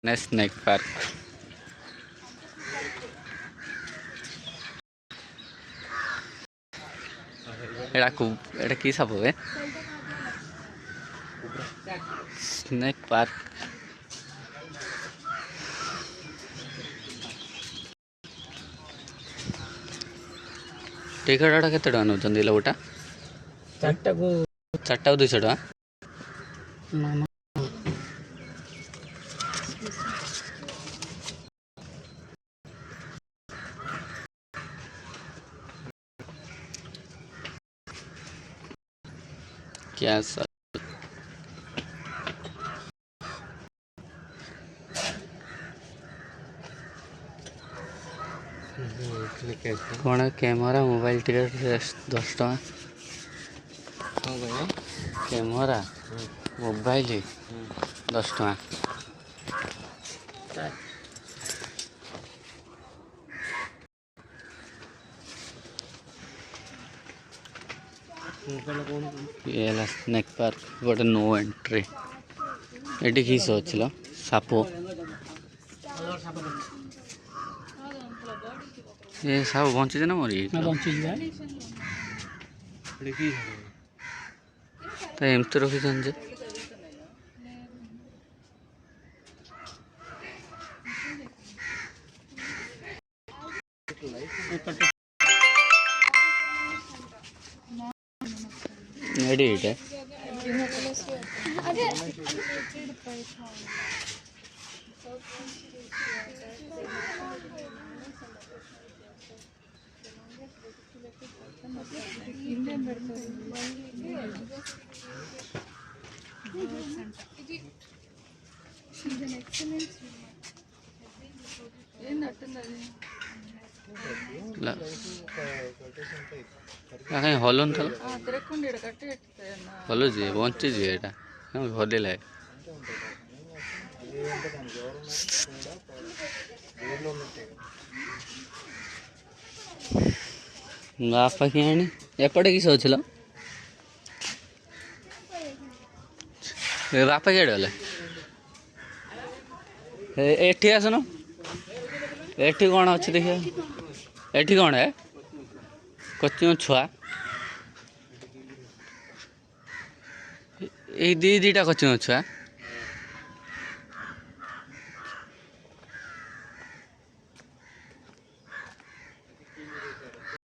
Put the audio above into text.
snake park एटा की सब है स्नेक पार्क टिकट आटा केते टका नउछन लोटा चारटा को 200 टका क्या सर कौन कैमरा मोबाइल टिकट 10 टका कैमरा मोबाइल 10 टका ये स्नेक पार्क गोटे नो एंट्री एटी किस अच्छी साप ये साप बंची ना मरी एमती रखी जे एडिट कहीं हलन था हल जी बंची जी एटा भले लगे बापा कि एपटे किस अच्छी बापा क्या गले एठी आसन एठी कौन अच्छी देखिए एठी कौन है कोचिंग छुआ ये दीटा कोचिंग छुआ